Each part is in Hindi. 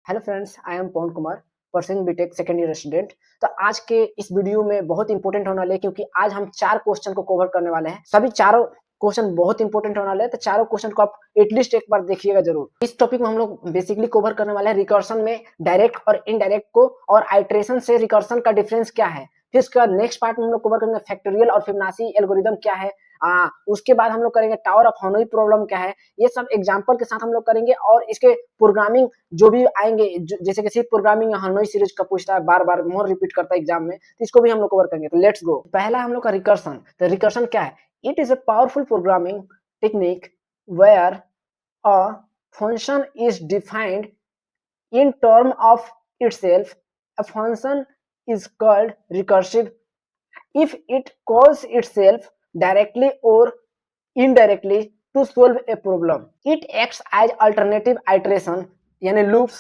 Hello friends, I am Pavan Kumar, pursuing BTech second year student. तो आज के इस वीडियो में बहुत इंपॉर्टेंट होने वाले हैं क्योंकि आज हम 4 क्वेश्चन को कवर करने वाले हैं। सभी चारों क्वेश्चन बहुत इंपॉर्टेंट होने वाले हैं, तो चारों क्वेश्चन को आप एटलीस्ट एक बार देखिएगा जरूर। इस टॉपिक में हम लोग बेसिकली कवर करने वाले हैं रिकर्सन में डायरेक्ट और इनडायरेक्ट को, और आइट्रेशन से रिकर्सन का डिफरेंस क्या है। फिर उसके बाद नेक्स्ट पार्ट में हम लोग कवर करेंगे फैक्टोरियल और फिबोनाची एल्गोरिदम क्या है। उसके बाद हम लोग करेंगे टावर ऑफ हानोई प्रॉब्लम क्या है। ये सब एग्जांपल के साथ हम लोग करेंगे, और इसके प्रोग्रामिंग जो भी आएंगे, जैसे कि सिर्फ प्रोग्रामिंग हानोई सीरीज का पूछता है, बार बार मोर रिपीट करता है एग्जाम में, तो इसको भी हम लोग कवर करेंगे। तो लेट्स गो। पहला हम लोग का रिकर्सन। तो रिकर्सन क्या है? It is a powerful programming technique where a function is defined in term of itself. A function is called recursive if it calls itself directly or indirectly to solve a problem. It acts as alternative iteration यानी loops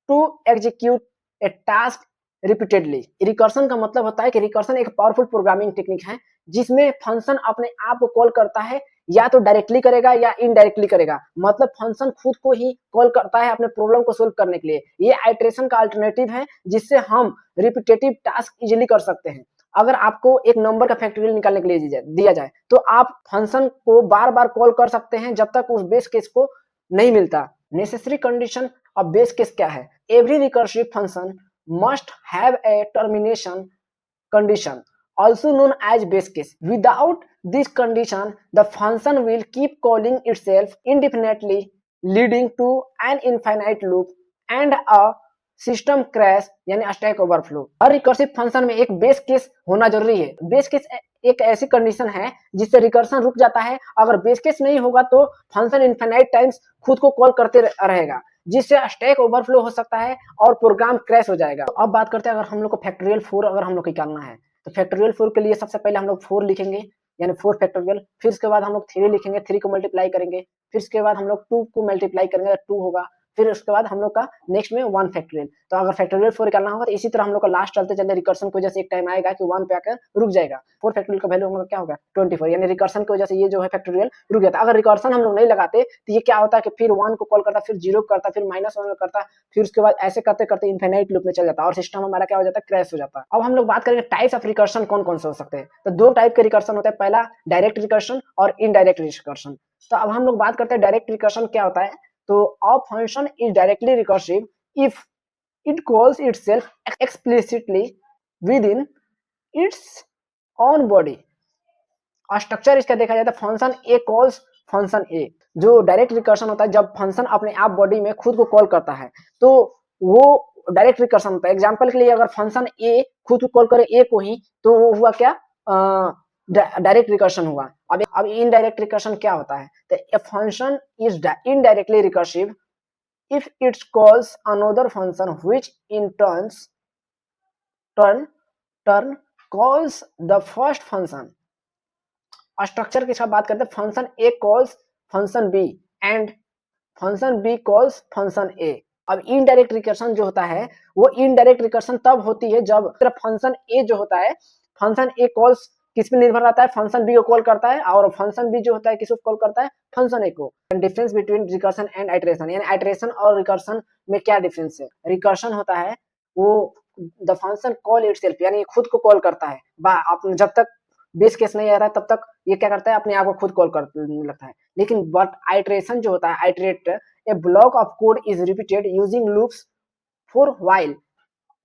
to execute a task repeatedly. Recursion का मतलब होता है कि रिकर्सन एक पावरफुल प्रोग्रामिंग टेक्निक है जिसमें फंक्शन अपने आप को कॉल करता है, या तो डायरेक्टली करेगा या इनडायरेक्टली करेगा। मतलब फंक्शन खुद को ही कॉल करता है अपने प्रॉब्लम को सोल्व करने के लिए। ये आइट्रेशन का अल्टरनेटिव है जिससे हम रिपीटेटिव टास्क इजीली कर सकते हैं। अगर आपको एक नंबर का फैक्टोरियल निकालने के लिए दिया जाए तो आप फंक्शन को बार बार कॉल कर सकते हैं जब तक उस बेस केस को नहीं मिलता। Necessary condition of base case क्या है? Every recursive function must have a termination condition, also known as base case. Without this condition, the function will keep calling itself indefinitely, leading to an infinite loop and a system crash यानी स्टैक ओवरफ्लो। हर रिकर्सिव फंक्शन में एक बेस केस होना जरूरी है। बेस केस एक ऐसी कंडीशन है जिससे रिकर्सन रुक जाता है। अगर बेस केस नहीं होगा तो फंक्शन इनफाइनाइट टाइम्स खुद को कॉल करते रहेगा, जिससे स्टैक ओवरफ्लो हो सकता है और प्रोग्राम क्रैश हो जाएगा। तो अब बात करते हैं, अगर हम लोग को फैक्टोरियल 4 अगर हम लोग निकालना है तो फैक्टोरियल 4 के लिए सबसे पहले हम लोग 4 लिखेंगे यानी 4 फैक्टोरियल। फिर उसके बाद हम लोग 3 लिखेंगे, 3 को मल्टीप्लाई करेंगे। फिर उसके बाद हम लोग 2 को मल्टीप्लाई करेंगे, 2 होगा। फिर उसके बाद हम लोग का नेक्स्ट में 1 फैक्टोरियल। तो अगर फैक्टोरियल 4 निकालना होगा तो इसी तरह हम लोग का लास्ट चलते चलते रिकर्सन की वजह से एक टाइम आएगा कि 1 पे आकर रुक जाएगा। 4 फैक्टोरियल का वैल्यू हम लोग क्या होगा 24, यानी रिकर्सन की वजह से ये जो है फैक्टोरियल रुक जाता है। अगर रिकर्सन हम लोग नहीं लगाते तो ये क्या होता है कि फिर 1 को कॉल करता, फिर 0 करता, फिर -1 करता, फिर उसके बाद ऐसे करते करते इनफाइनाइट लूप में चल जाता और सिस्टम हमारा क्या हो जाता है, क्रैश हो जाता है। अब हम लोग बात करेंगे टाइप्स ऑफ रिकर्सन कौन कौन से हो सकते हैं। तो 2 टाइप के रिकर्सन होते हैं, पहला डायरेक्ट रिकर्सन और इनडायरेक्ट रिकर्सन। तो अब हम लोग बात करते हैं डायरेक्ट रिकर्सन क्या होता है। तो a function is directly recursive if it calls itself explicitly within its own body। Structure इसका देखा जाए तो फंक्शन ए कॉल्स फंक्शन ए। जो डायरेक्ट रिकर्सन होता है जब फंक्शन अपने आप बॉडी में खुद को कॉल करता है तो वो डायरेक्ट रिकर्सन होता है। एग्जांपल के लिए अगर फंक्शन ए खुद को कॉल करे ए को ही तो वो हुआ क्या, डायरेक्ट रिकर्सन हुआ। अब इनडायरेक्ट रिकर्सन क्या होता है? तो a function is indirectly recursive if it calls another function which in turn calls the first function। Structure के साथ बात करते हैं, function A calls function B and function B calls function A. अब इनडायरेक्ट रिकर्सन जो होता है वो इनडायरेक्ट रिकर्सन तब होती है जब फंक्शन ए जो होता है, फंक्शन ए कॉल्स किस पे निर्भर रहता है, फंक्शन बी को कॉल करता है, और फंक्शन बी जो होता है किसको कॉल करता है, फंक्शन ए को। Difference between recursion and iteration, यानी आइट्रेशन और रिकर्सन में क्या डिफरेंस है? रिकर्सन होता है वो द फंक्शन कॉल इटसेल्फ, यानी खुद को कॉल करता है। जब तक बेस केस नहीं आ रहा है तब तक ये क्या करता है, अपने आप को खुद कॉल करने लगता है। लेकिन बट आइट्रेशन जो होता है, iterate A block of code is repeated using loops for while.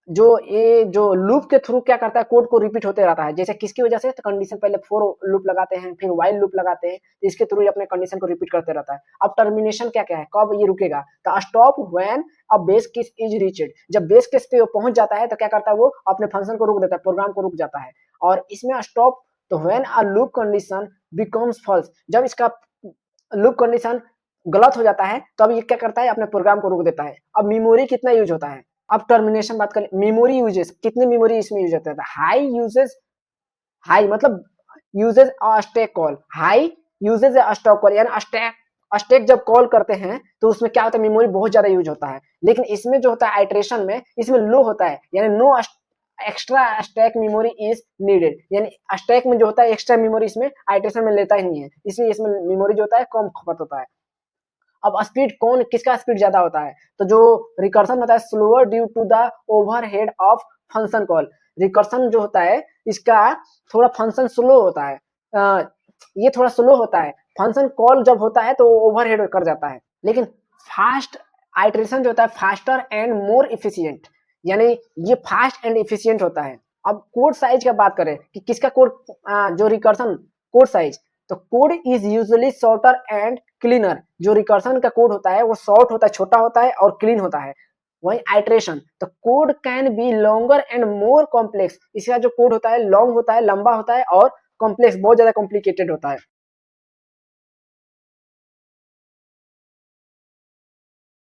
जो लूप के थ्रू क्या करता है, कोड को रिपीट होते रहता है। जैसे किसकी वजह से? तो कंडीशन पहले फॉर लूप लगाते हैं, फिर व्हाइल लूप लगाते हैं, तो इसके थ्रू अपने कंडीशन को रिपीट करते रहता है। अब टर्मिनेशन क्या क्या है, कब ये रुकेगा? तो stop when a base case is reached. जब बेस केस पे वो पहुंच जाता है तो क्या करता है, वो अपने फंक्शन को रोक देता है, प्रोग्राम को रुक जाता है। और इसमें स्टॉप तो when a loop condition becomes false, जब इसका लूप कंडीशन गलत हो जाता है तो अब ये क्या करता है, अपने प्रोग्राम को रोक देता है। अब मेमोरी कितना यूज होता है? अब टर्मिनेशन बात करें, मेमोरी यूजेस कितने मेमोरी इसमें यूज होता है? हाई यूजेस, हाई मतलब uses stack call, high uses stack call, यानी स्टैक जब कॉल करते हैं तो उसमें क्या होता है, मेमोरी बहुत ज्यादा यूज होता है। लेकिन इसमें जो होता है आइट्रेशन में, इसमें लो होता है, यानी no extra stack memory is needed, यानी स्टैक में जो होता है एक्स्ट्रा मेमोरी इसमें आइट्रेशन में लेता ही नहीं है, इसलिए इसमें मेमोरी जो होता है कम खपत होता है। अब स्पीड कौन किसका स्पीड ज्यादा होता है, तो जो रिकर्सन होता है slower due to the overhead of function call. Recursion जो होता है इसका थोड़ा फंक्शन स्लो होता है, ये थोड़ा स्लो होता है, फंक्शन कॉल जब होता है तो ओवरहेड कर जाता है। लेकिन फास्ट आइटरेशन जो होता है फास्टर एंड मोर इफिशियंट, यानी ये फास्ट एंड इफिशियंट होता है। अब कोड साइज का बात करें कि किसका कोड, जो रिकर्सन कोड साइज, तो code is usually shorter and cleaner. जो रिकर्सन का कोड होता है वो शॉर्ट होता है, छोटा होता है और क्लीन होता है। वही आइटरेशन, तो code can be longer and more complex, इसका जो कोड होता है लॉन्ग होता है, लंबा होता है और कॉम्प्लेक्स बहुत ज्यादा कॉम्प्लिकेटेड होता है।